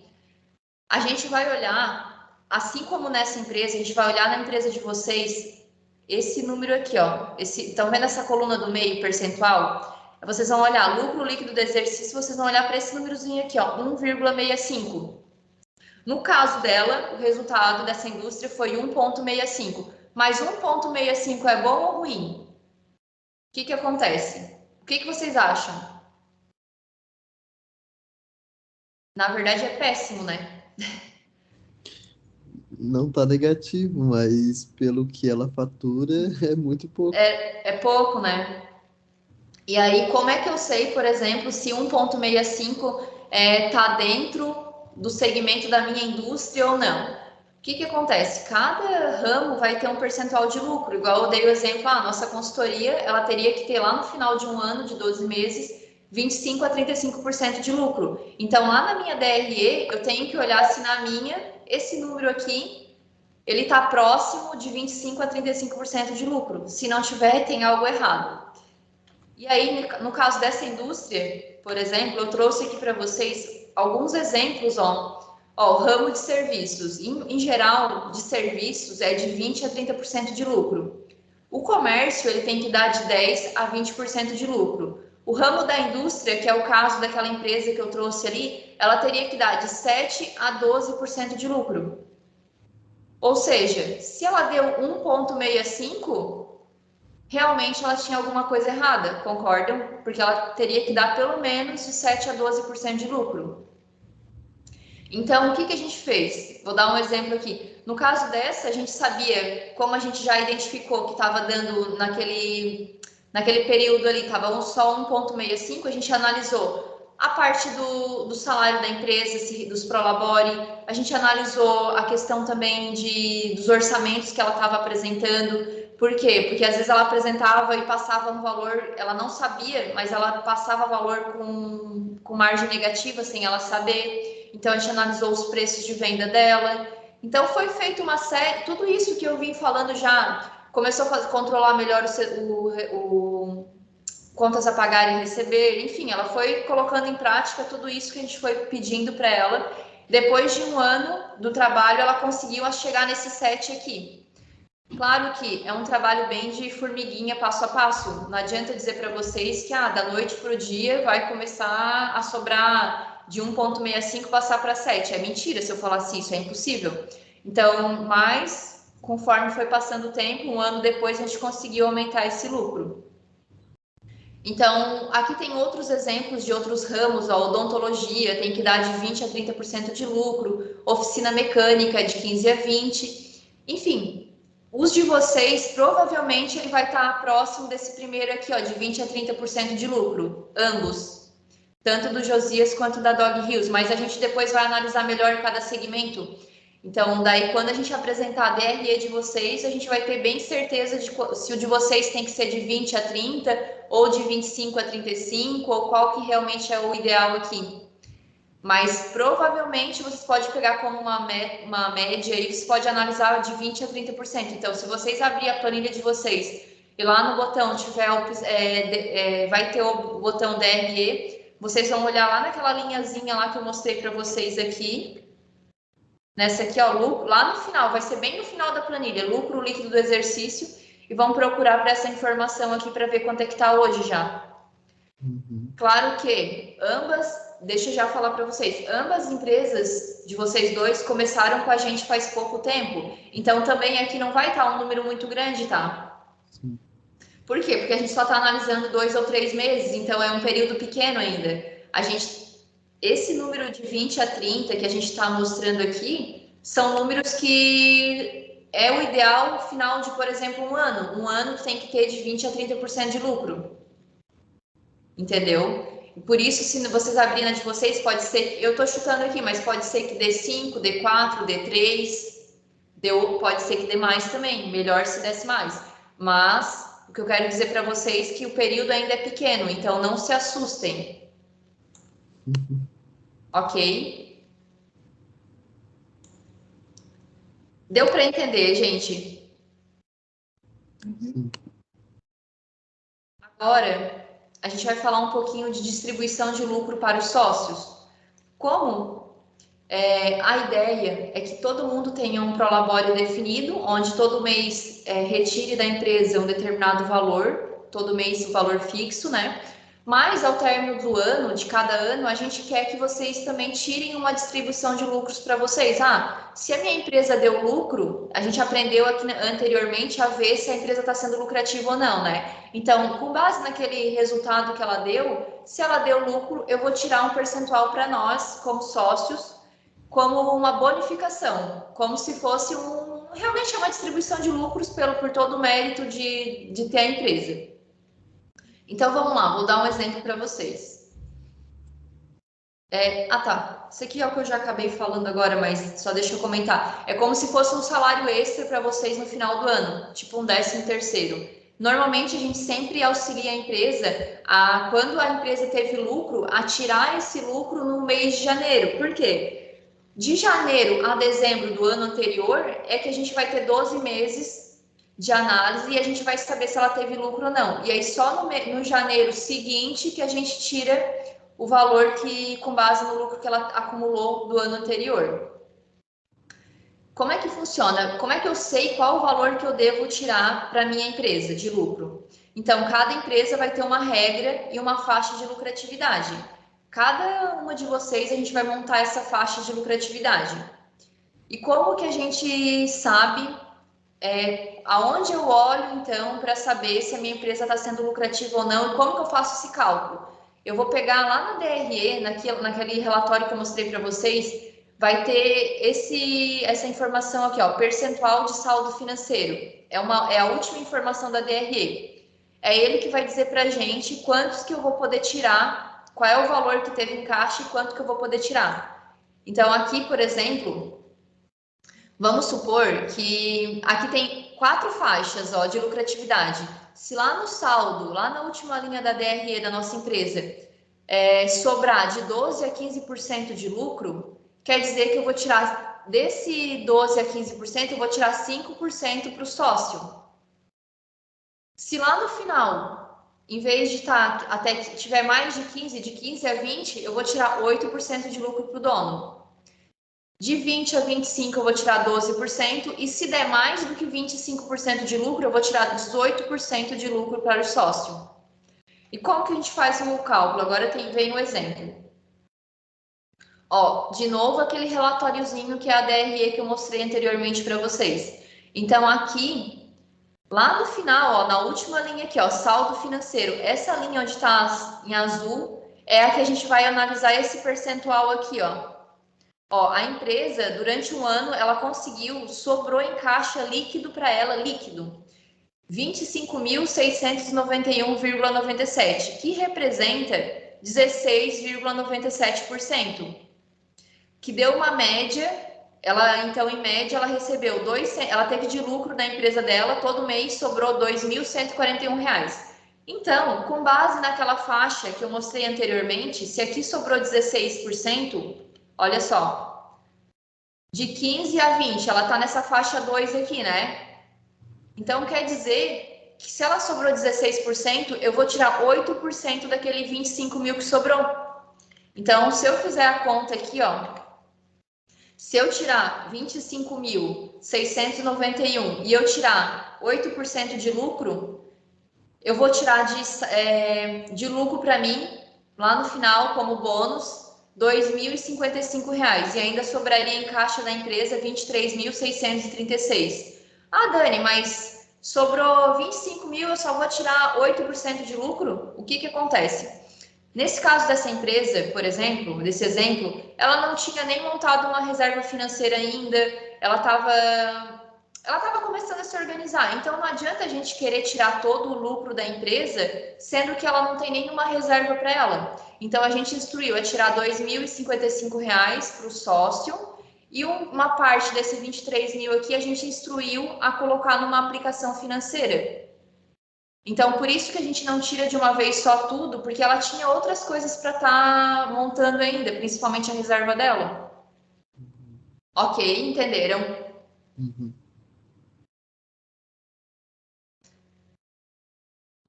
A gente vai olhar, assim como nessa empresa, a gente vai olhar na empresa de vocês, esse número aqui, estão vendo essa coluna do meio, percentual? Vocês vão olhar lucro líquido do exercício, vocês vão olhar para esse númerozinho aqui, 1,65. No caso dela, o resultado dessa indústria foi 1,65. Mas 1,65 é bom ou ruim? O que acontece? O que vocês acham? Na verdade é péssimo, né? Não tá negativo, mas pelo que ela fatura é muito pouco. É pouco, né? E aí, como é que eu sei, por exemplo, se 1,65 tá dentro do segmento da minha indústria ou não? O que acontece? Cada ramo vai ter um percentual de lucro. Igual eu dei o exemplo, a nossa consultoria, ela teria que ter lá no final de um ano, de 12 meses, 25 a 35% de lucro. Então, lá na minha DRE, eu tenho que olhar se na minha, esse número aqui, ele está próximo de 25 a 35% de lucro. Se não tiver, tem algo errado. E aí, no caso dessa indústria, por exemplo, eu trouxe aqui para vocês alguns exemplos, o ramo de serviços. Em geral, de serviços é de 20 a 30% de lucro. O comércio, ele tem que dar de 10 a 20% de lucro. O ramo da indústria, que é o caso daquela empresa que eu trouxe ali, ela teria que dar de 7 a 12% de lucro. Ou seja, se ela deu 1,65, realmente ela tinha alguma coisa errada, concordam? Porque ela teria que dar pelo menos de 7 a 12% de lucro. Então, o que a gente fez? Vou dar um exemplo aqui. No caso dessa, a gente sabia, como a gente já identificou que estava dando naquele período ali, estava só 1,65, a gente analisou a parte do salário da empresa, dos prolabore, a gente analisou a questão também dos orçamentos que ela estava apresentando. Por quê? Porque às vezes ela apresentava e passava um valor, ela não sabia, mas ela passava valor com margem negativa sem ela saber. Então a gente analisou os preços de venda dela. Então foi feito uma série, tudo isso que eu vim falando já começou a controlar melhor o contas a pagar e receber, enfim, ela foi colocando em prática tudo isso que a gente foi pedindo para ela. Depois de um ano do trabalho, ela conseguiu chegar nesse 7 aqui. Claro que é um trabalho bem de formiguinha, passo a passo. Não adianta dizer para vocês que da noite para o dia vai começar a sobrar de 1,65 passar para 7. É mentira se eu falasse isso, é impossível. Então, mas conforme foi passando o tempo, um ano depois a gente conseguiu aumentar esse lucro. Então, aqui tem outros exemplos de outros ramos, odontologia tem que dar de 20 a 30% de lucro, oficina mecânica de 15 a 20%, enfim. Os de vocês, provavelmente, ele vai estar próximo desse primeiro aqui, de 20 a 30% de lucro, ambos. Tanto do Josias quanto da Dog Hills, mas a gente depois vai analisar melhor cada segmento. Então, daí, quando a gente apresentar a DRE de vocês, a gente vai ter bem certeza de se o de vocês tem que ser de 20 a 30, ou de 25 a 35, ou qual que realmente é o ideal aqui. Mas provavelmente vocês podem pegar como uma média e você pode analisar de 20 a 30%. Então, se vocês abrir a planilha de vocês e lá no botão tiver vai ter o botão DRE, vocês vão olhar lá naquela linhazinha lá que eu mostrei para vocês aqui. Nessa aqui, lucro, lá no final, vai ser bem no final da planilha, lucro líquido do exercício, e vão procurar para essa informação aqui para ver quanto é que está hoje já. Claro que deixa eu já falar para vocês, ambas empresas de vocês dois começaram com a gente faz pouco tempo, então também aqui não vai estar um número muito grande, tá? Sim. Por quê? Porque a gente só está analisando 2 ou 3 meses, então é um período pequeno ainda. Esse número de 20 a 30 que a gente está mostrando aqui são números que é o ideal final de, por exemplo, um ano. Um ano tem que ter de 20 a 30% de lucro. Entendeu? Por isso, se vocês abrirem a de vocês, pode ser, eu estou chutando aqui, mas pode ser que dê 5, dê 4, dê 3, pode ser que dê mais também, melhor se desse mais. Mas o que eu quero dizer para vocês é que o período ainda é pequeno, então não se assustem. Ok? Deu para entender, gente? Agora, a gente vai falar um pouquinho de distribuição de lucro para os sócios. Como a ideia é que todo mundo tenha um prolabore definido, onde todo mês retire da empresa um determinado valor, todo mês o valor fixo, né? Mas ao término do ano, de cada ano, a gente quer que vocês também tirem uma distribuição de lucros para vocês. Se a minha empresa deu lucro, a gente aprendeu aqui anteriormente a ver se a empresa está sendo lucrativa ou não, né? Então, com base naquele resultado que ela deu, se ela deu lucro, eu vou tirar um percentual para nós, como sócios, como uma bonificação, como se fosse realmente uma distribuição de lucros por todo o mérito de ter a empresa. Então, vamos lá, vou dar um exemplo para vocês. Tá. Isso aqui é o que eu já acabei falando agora, mas só deixa eu comentar. É como se fosse um salário extra para vocês no final do ano, tipo um 13º. Normalmente, a gente sempre auxilia a empresa, quando a empresa teve lucro, a tirar esse lucro no mês de janeiro. Por quê? De janeiro a dezembro do ano anterior, é que a gente vai ter 12 meses de análise e a gente vai saber se ela teve lucro ou não. E aí, só no janeiro seguinte que a gente tira o valor com base no lucro que ela acumulou do ano anterior. Como é que funciona? Como é que eu sei qual o valor que eu devo tirar para a minha empresa de lucro? Então, cada empresa vai ter uma regra e uma faixa de lucratividade. Cada uma de vocês, a gente vai montar essa faixa de lucratividade. E como que a gente sabe, aonde eu olho, então, para saber se a minha empresa está sendo lucrativa ou não, e como que eu faço esse cálculo? Eu vou pegar lá na DRE, naquele relatório que eu mostrei para vocês, vai ter essa informação aqui, ó, percentual de saldo financeiro. É a última informação da DRE. É ele que vai dizer para a gente quantos que eu vou poder tirar, qual é o valor que teve em caixa e quanto que eu vou poder tirar. Então, aqui, por exemplo, vamos supor que aqui tem 4 faixas, ó, de lucratividade. Se lá no saldo, lá na última linha da DRE da nossa empresa, sobrar de 12% a 15% de lucro, quer dizer que eu vou tirar desse 12% a 15%, eu vou tirar 5% para o sócio. Se lá no final, em vez de até que tiver mais de 15%, de 15% a 20%, eu vou tirar 8% de lucro para o dono. De 20% a 25% eu vou tirar 12%, e se der mais do que 25% de lucro, eu vou tirar 18% de lucro para o sócio. E como que a gente faz o cálculo? Agora vem um exemplo. Ó, de novo aquele relatóriozinho que é a DRE que eu mostrei anteriormente para vocês. Então, aqui, lá no final, ó, na última linha aqui, ó, saldo financeiro, essa linha onde está em azul é a que a gente vai analisar esse percentual aqui, ó. Ó, a empresa, durante um ano, ela sobrou em caixa líquido para ela, líquido, 25.691,97, que representa 16,97%, que deu uma média. Então, em média, ela recebeu ela teve de lucro na empresa dela, todo mês sobrou R$ 2.141. Então, com base naquela faixa que eu mostrei anteriormente, se aqui sobrou 16%, olha só, de 15 a 20, ela está nessa faixa 2 aqui, né? Então, quer dizer que se ela sobrou 16%, eu vou tirar 8% daquele 25 mil que sobrou. Então, se eu fizer a conta aqui, ó, se eu tirar 25.691 e eu tirar 8% de lucro, eu vou tirar de lucro para mim, lá no final, como bônus, R$ 2.055, e ainda sobraria em caixa da empresa R$ 23.636. Ah, Dani, mas sobrou 25 mil, eu só vou tirar 8% de lucro? O que acontece? Nesse caso dessa empresa, por exemplo, desse exemplo, ela não tinha nem montado uma reserva financeira ainda, ela estava começando a se organizar. Então, não adianta a gente querer tirar todo o lucro da empresa, sendo que ela não tem nenhuma reserva para ela. Então, a gente instruiu a tirar R$ 2.055 para o sócio, e uma parte desse 23 mil aqui a gente instruiu a colocar numa aplicação financeira. Então, por isso que a gente não tira de uma vez só tudo, porque ela tinha outras coisas para estar montando ainda, principalmente a reserva dela. Ok, entenderam? Uhum.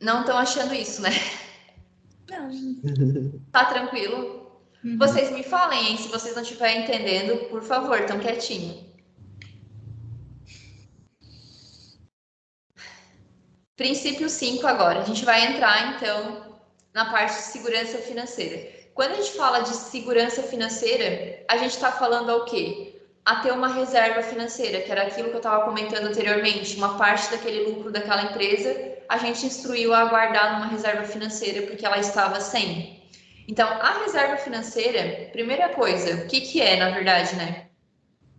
Não estão achando isso, né? Não. Tá tranquilo? Uhum. Vocês me falem, hein? Se vocês não estiverem entendendo, por favor, tão quietinho. Princípio 5 agora. A gente vai entrar, então, na parte de segurança financeira. Quando a gente fala de segurança financeira, a gente está falando ao quê? A ter uma reserva financeira, que era aquilo que eu estava comentando anteriormente. Uma parte daquele lucro daquela empresa, a gente instruiu a guardar numa reserva financeira, porque ela estava sem. Então, a reserva financeira, primeira coisa, o que é, na verdade, né?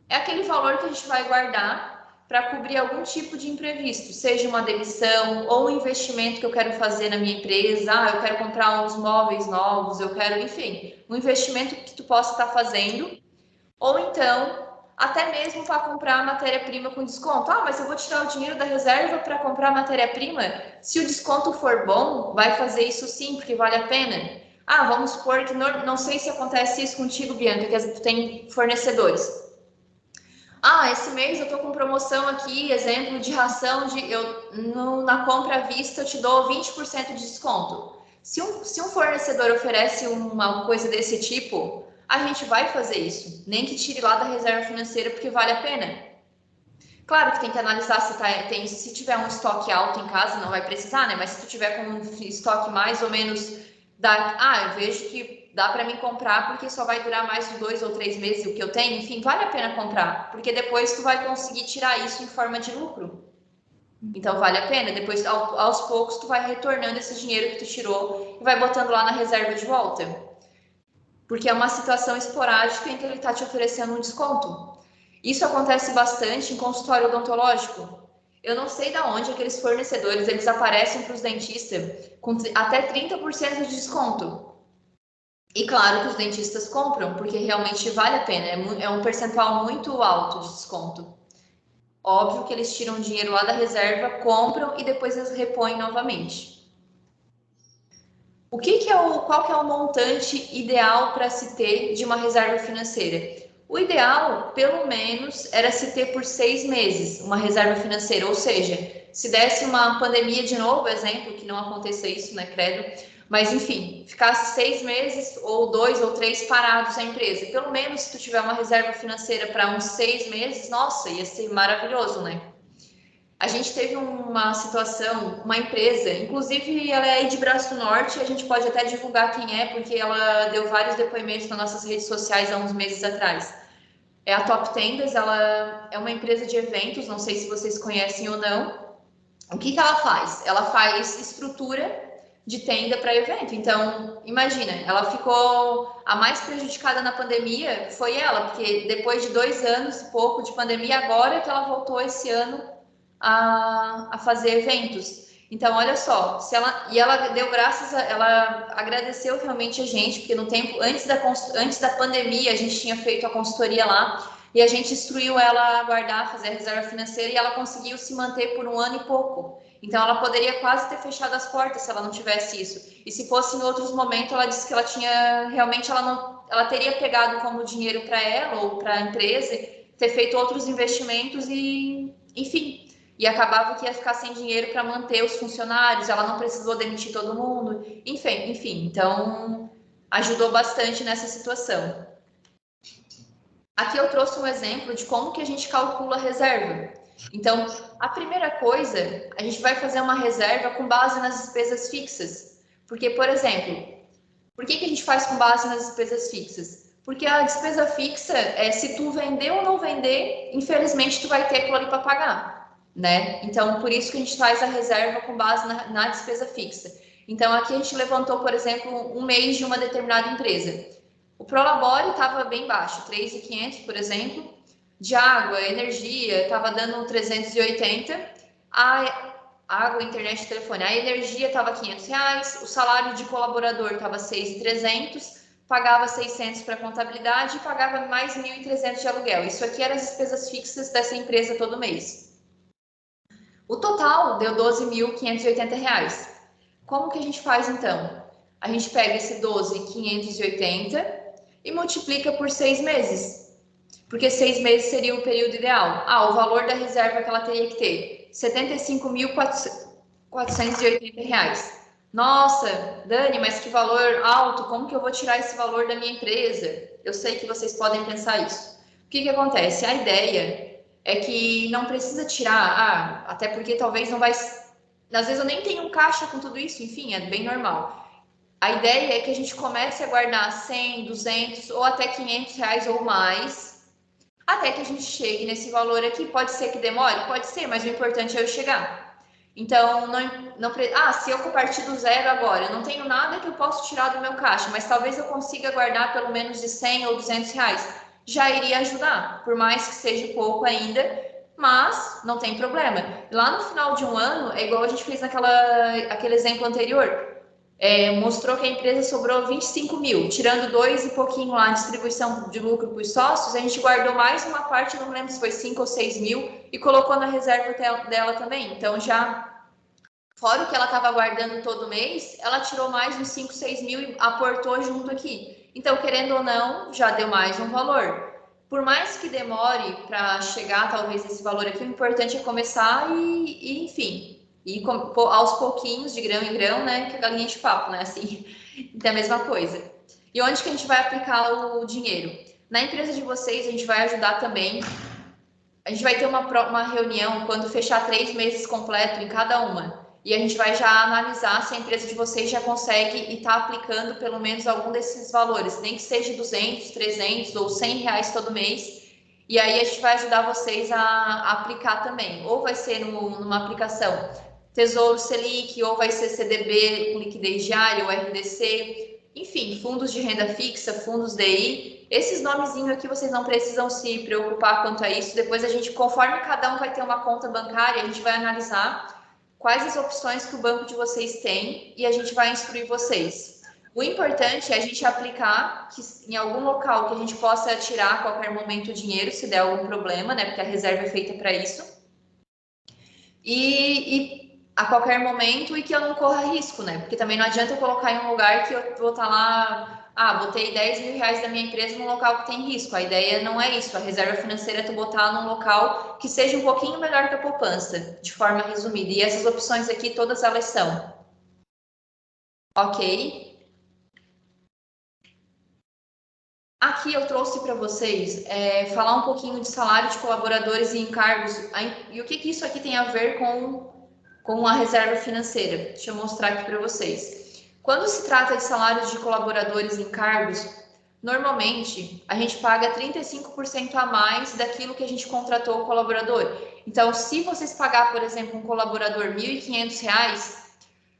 É aquele valor que a gente vai guardar para cobrir algum tipo de imprevisto, seja uma demissão ou um investimento que eu quero fazer na minha empresa. Eu quero comprar uns móveis novos, eu quero, enfim, um investimento que tu possa estar fazendo, ou então até mesmo para comprar matéria-prima com desconto. Mas eu vou tirar o dinheiro da reserva para comprar matéria-prima. Se o desconto for bom, vai fazer isso sim, porque vale a pena. Vamos supor que não sei se acontece isso contigo, Bianca, que tu tem fornecedores. Esse mês eu tô com promoção aqui, exemplo de ração, na compra à vista eu te dou 20% de desconto. Se um fornecedor oferece uma coisa desse tipo, a gente vai fazer isso, nem que tire lá da reserva financeira, porque vale a pena. Claro que tem que analisar se tiver um estoque alto em casa, não vai precisar, né? Mas se tu tiver com um estoque mais ou menos, eu vejo que dá para mim comprar porque só vai durar mais de 2 ou 3 meses o que eu tenho, enfim, vale a pena comprar, porque depois tu vai conseguir tirar isso em forma de lucro. Então vale a pena, depois aos poucos tu vai retornando esse dinheiro que tu tirou e vai botando lá na reserva de volta. Porque é uma situação esporádica em que ele está te oferecendo um desconto. Isso acontece bastante em consultório odontológico. Eu não sei de onde aqueles fornecedores, eles aparecem para os dentistas com até 30% de desconto. E claro que os dentistas compram, porque realmente vale a pena, é um percentual muito alto de desconto. Óbvio que eles tiram dinheiro lá da reserva, compram e depois eles repõem novamente. Qual que é o montante ideal para se ter de uma reserva financeira? O ideal, pelo menos, era se ter por 6 meses uma reserva financeira, ou seja, se desse uma pandemia de novo, exemplo, que não aconteça isso, né, credo, mas enfim, ficasse 6 meses ou 2 ou 3 parados a empresa. Pelo menos se tu tiver uma reserva financeira para uns 6 meses, nossa, ia ser maravilhoso, né? A gente teve uma situação, uma empresa, inclusive ela é aí de Braço Norte, a gente pode até divulgar quem é, porque ela deu vários depoimentos nas nossas redes sociais há uns meses atrás. É a Top Tendas, ela é uma empresa de eventos, não sei se vocês conhecem ou não. O que ela faz? Ela faz estrutura de tenda para evento. Então, imagina, ela ficou a mais prejudicada na pandemia, foi ela, porque depois de 2 anos e pouco de pandemia, agora que ela voltou esse ano a fazer eventos. Então, olha só, ela deu ela agradeceu realmente a gente, porque no tempo, antes da pandemia, a gente tinha feito a consultoria lá, e a gente instruiu ela a guardar, fazer a reserva financeira, e ela conseguiu se manter por 1 ano e pouco. Então, ela poderia quase ter fechado as portas se ela não tivesse isso. E se fosse em outros momentos, ela disse que ela tinha, realmente, ela teria pegado como dinheiro para ela ou para a empresa, ter feito outros investimentos e, enfim, e acabava que ia ficar sem dinheiro para manter os funcionários, ela não precisou demitir todo mundo, enfim, então ajudou bastante nessa situação. Aqui eu trouxe um exemplo de como que a gente calcula a reserva. Então, a primeira coisa, a gente vai fazer uma reserva com base nas despesas fixas. Porque, por exemplo, por que a gente faz com base nas despesas fixas? Porque a despesa fixa, se tu vender ou não vender, infelizmente tu vai ter aquilo ali para pagar, né? Então, por isso que a gente faz a reserva com base na despesa fixa. Então, aqui a gente levantou, por exemplo, um mês de uma determinada empresa. O Prolabore estava bem baixo, 3.500, por exemplo, de água, energia, estava dando 380, a água, internet e telefone, a energia estava R$500, o salário de colaborador estava 6.300, pagava 600 para contabilidade e pagava mais 1.300 de aluguel. Isso aqui eram as despesas fixas dessa empresa todo mês. O total deu R$12.580. Como que a gente faz então? A gente pega esse 12.580 e multiplica por 6 meses, porque 6 meses seria o período ideal. O valor da reserva que ela teria que ter, R$75.480. Nossa, Dani, mas que valor alto, como que eu vou tirar esse valor da minha empresa? Eu sei que vocês podem pensar isso. O que acontece? A ideia é que não precisa tirar, até porque talvez não vai... Às vezes eu nem tenho um caixa com tudo isso, enfim, é bem normal. A ideia é que a gente comece a guardar 100, 200 ou até R$500 ou mais, até que a gente chegue nesse valor aqui. Pode ser que demore? Pode ser, mas o importante é eu chegar. Então, se eu partir do zero agora, eu não tenho nada que eu possa tirar do meu caixa, mas talvez eu consiga guardar pelo menos de 100 ou 200 reais. Já iria ajudar, por mais que seja pouco ainda, mas não tem problema. Lá no final de um ano, é igual a gente fez aquele exemplo anterior, mostrou que a empresa sobrou 25 mil, tirando 2 e pouquinho lá, distribuição de lucro para os sócios, a gente guardou mais uma parte, não lembro se foi 5 ou 6 mil, e colocou na reserva dela também. Então, já, fora o que ela estava guardando todo mês, ela tirou mais uns 5, 6 mil e aportou junto aqui. Então, querendo ou não, já deu mais um valor. Por mais que demore para chegar, talvez, esse valor aqui, o importante é começar e enfim... E aos pouquinhos, de grão em grão, né? Que a galinha de papo, né? Assim, então é a mesma coisa. E onde que a gente vai aplicar o dinheiro? Na empresa de vocês, a gente vai ajudar também. A gente vai ter uma reunião quando fechar 3 meses completo em cada uma. E a gente vai já analisar se a empresa de vocês já consegue e está aplicando pelo menos algum desses valores, nem que seja 200, 300 ou 100 reais todo mês. E aí a gente vai ajudar vocês a aplicar também. Ou vai ser numa aplicação Tesouro Selic, ou vai ser CDB com liquidez diária, ou RDC, enfim, fundos de renda fixa, fundos DI. Esses nomezinhos aqui vocês não precisam se preocupar quanto a isso. Depois a gente, conforme cada um vai ter uma conta bancária, a gente vai analisar quais as opções que o banco de vocês tem e a gente vai instruir vocês. O importante é a gente aplicar em algum local que a gente possa tirar a qualquer momento o dinheiro, se der algum problema, né? Porque a reserva é feita para isso. E a qualquer momento e que eu não corra risco, né? Porque também não adianta eu colocar em um lugar que eu vou estar lá, botei 10 mil reais da minha empresa num local que tem risco. A ideia não é isso. A reserva financeira é tu botar num local que seja um pouquinho melhor que a poupança, de forma resumida. E essas opções aqui, todas elas são. Ok? Aqui eu trouxe para vocês falar um pouquinho de salário de colaboradores e encargos. E o que isso aqui tem a ver com a reserva financeira? Deixa eu mostrar aqui para vocês. Quando se trata de salários de colaboradores e encargos, normalmente a gente paga 35% a mais daquilo que a gente contratou o colaborador. Então, se vocês pagar, por exemplo, um colaborador R$ 1.500,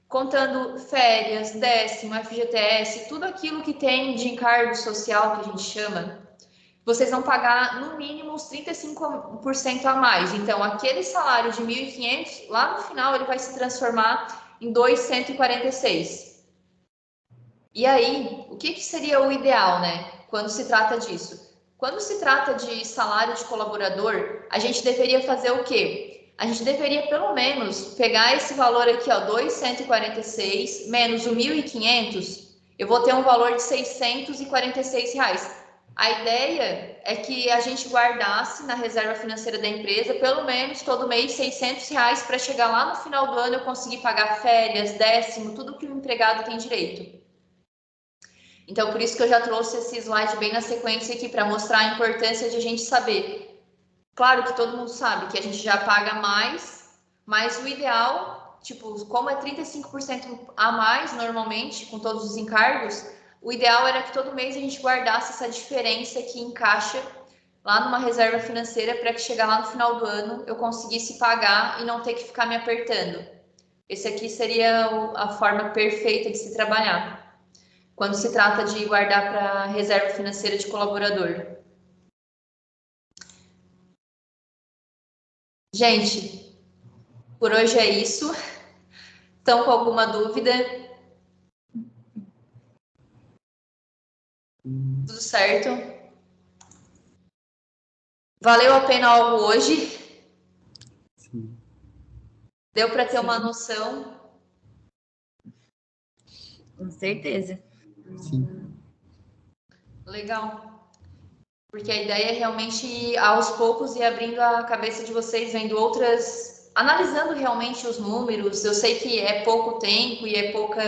contando férias, décimo, FGTS, tudo aquilo que tem de encargo social, que a gente chama, vocês vão pagar no mínimo uns 35% a mais. Então, aquele salário de 1.500, lá no final, ele vai se transformar em 2.146. E aí, o que seria o ideal, né? Quando se trata disso? Quando se trata de salário de colaborador, a gente deveria fazer o quê? A gente deveria, pelo menos, pegar esse valor aqui, ó, 2.146, menos o 1.500, eu vou ter um valor de 646 reais. A ideia é que a gente guardasse na reserva financeira da empresa, pelo menos todo mês, 600 reais para chegar lá no final do ano eu conseguir pagar férias, décimo, tudo que o empregado tem direito. Então, por isso que eu já trouxe esse slide bem na sequência aqui, para mostrar a importância de a gente saber. Claro que todo mundo sabe que a gente já paga mais, mas o ideal, tipo, como é 35% a mais normalmente, com todos os encargos, o ideal era que todo mês a gente guardasse essa diferença que encaixa lá numa reserva financeira para que chegar lá no final do ano eu conseguisse pagar e não ter que ficar me apertando. Esse aqui seria a forma perfeita de se trabalhar, quando se trata de guardar para reserva financeira de colaborador. Gente, por hoje é isso. Estão com alguma dúvida? Tudo certo? Valeu a pena algo hoje? Sim. Deu para ter uma noção? Com certeza. Sim. Legal. Porque a ideia é realmente, aos poucos, ir abrindo a cabeça de vocês, vendo outras... Analisando realmente os números. Eu sei que é pouco tempo e é pouca...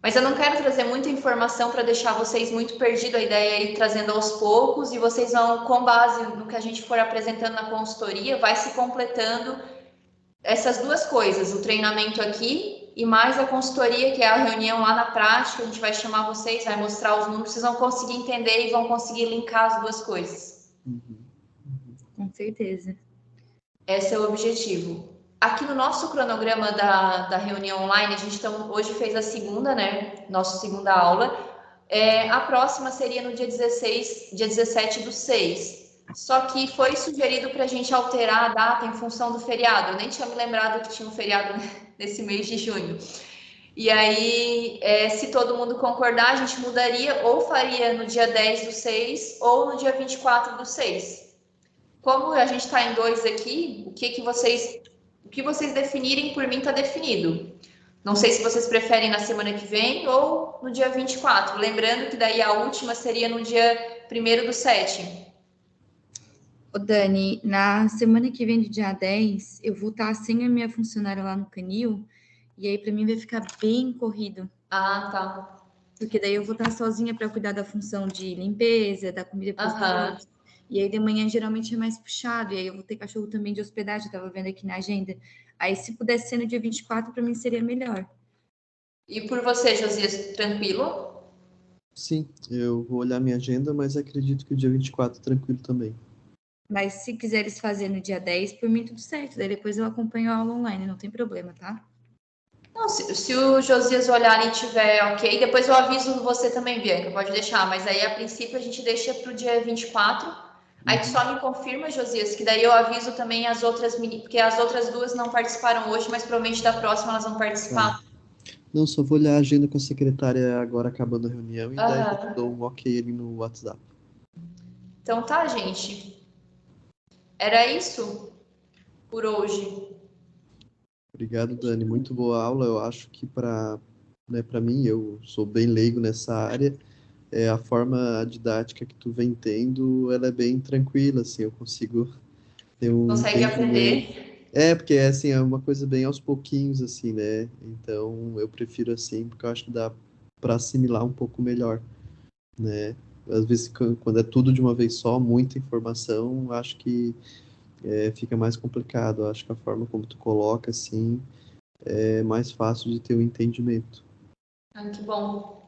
Mas eu não quero trazer muita informação para deixar vocês muito perdidos. A ideia é ir trazendo aos poucos e vocês vão, com base no que a gente for apresentando na consultoria, vai se completando essas duas coisas, o treinamento aqui e mais a consultoria, que é a reunião lá na prática. A gente vai chamar vocês, vai mostrar os números, vocês vão conseguir entender e vão conseguir linkar as duas coisas. Com certeza. Esse é o objetivo. aqui no nosso cronograma da reunião online, a gente hoje fez a segunda, né? Nossa segunda aula. A próxima seria no dia 17/6. Só que foi sugerido para a gente alterar a data em função do feriado. Eu nem tinha me lembrado que tinha um feriado nesse mês de junho. E aí, se todo mundo concordar, a gente mudaria ou faria no dia 10/6 ou no dia 24/6. Como a gente está em 2 aqui, o que vocês definirem, por mim está definido. Não sei se vocês preferem na semana que vem ou no dia 24. Lembrando que daí a última seria no dia 1º/7. Ô, Dani, na semana que vem, do dia 10, eu vou estar sem a minha funcionária lá no Canil, e aí para mim vai ficar bem corrido. Ah, tá. Porque daí eu vou estar sozinha para cuidar da função de limpeza, da comida para os gatos. E aí de manhã geralmente é mais puxado, e aí eu vou ter cachorro também de hospedagem, eu tava vendo aqui na agenda. Aí se pudesse ser no dia 24, para mim seria melhor. E por você, Josias, tranquilo? Sim, eu vou olhar minha agenda, mas acredito que o dia 24 tranquilo também. Mas se quiseres fazer no dia 10, por mim tudo certo. Daí depois eu acompanho a aula online, não tem problema, tá? Não, se o Josias olhar e tiver ok, depois eu aviso você também, Bianca, pode deixar. Mas aí, a princípio, a gente deixa para o dia 24. Aí tu só me confirma, Josias, que daí eu aviso também as outras meninas, porque as outras duas não participaram hoje, mas provavelmente da próxima elas vão participar. Tá. Não, só vou olhar a agenda com a secretária agora acabando a reunião e daí eu te dou um ok ali no WhatsApp. Então tá, gente. Era isso por hoje. Obrigado, Dani. Muito boa aula. Eu acho que para mim, eu sou bem leigo nessa área, a forma didática que tu vem tendo, ela é bem tranquila, assim, eu consigo ter um Consegue entendimento. aprender? Porque assim, é uma coisa bem aos pouquinhos, assim, né? Então, eu prefiro assim, porque eu acho que dá para assimilar um pouco melhor, né? Às vezes, quando é tudo de uma vez só, muita informação, eu acho que fica mais complicado. Eu acho que a forma como tu coloca, assim, é mais fácil de ter o entendimento. Ah, que bom.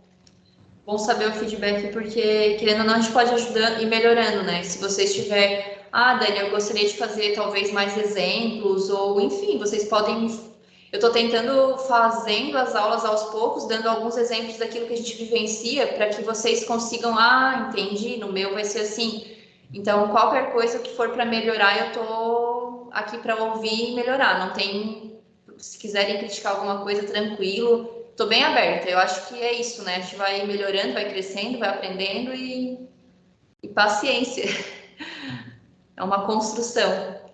Bom saber o feedback, porque, querendo ou não, a gente pode ajudar e melhorando, né? Se vocês tiverem, Dani, eu gostaria de fazer talvez mais exemplos, ou enfim, vocês podem. Eu estou tentando fazendo as aulas aos poucos, dando alguns exemplos daquilo que a gente vivencia, para que vocês consigam, entendi, no meu vai ser assim. Então, qualquer coisa que for para melhorar, eu estou aqui para ouvir e melhorar. Não tem. Se quiserem criticar alguma coisa, tranquilo. Tô bem aberta, eu acho que é isso, né? A gente vai melhorando, vai crescendo, vai aprendendo e paciência. É uma construção.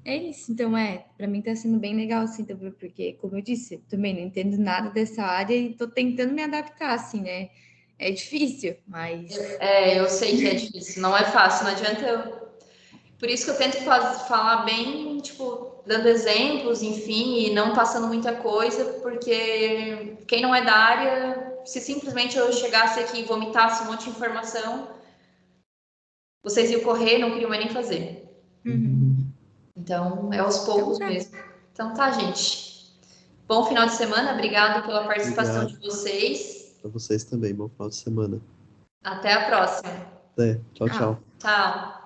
É isso, então para mim tá sendo bem legal, assim, também, porque, como eu disse, eu também não entendo nada dessa área e tô tentando me adaptar, assim, né? É difícil, mas Eu sei que é difícil, não é fácil, não adianta eu. Por isso que eu tento falar bem, tipo, dando exemplos, enfim, e não passando muita coisa, porque quem não é da área, se simplesmente eu chegasse aqui e vomitasse um monte de informação, vocês iam correr, não queriam mais nem fazer. Então, é aos poucos mesmo. Então tá, gente. Bom final de semana, obrigado pela participação de vocês. Para vocês também, bom final de semana. Até a próxima. Até. Tchau, tchau. Tchau.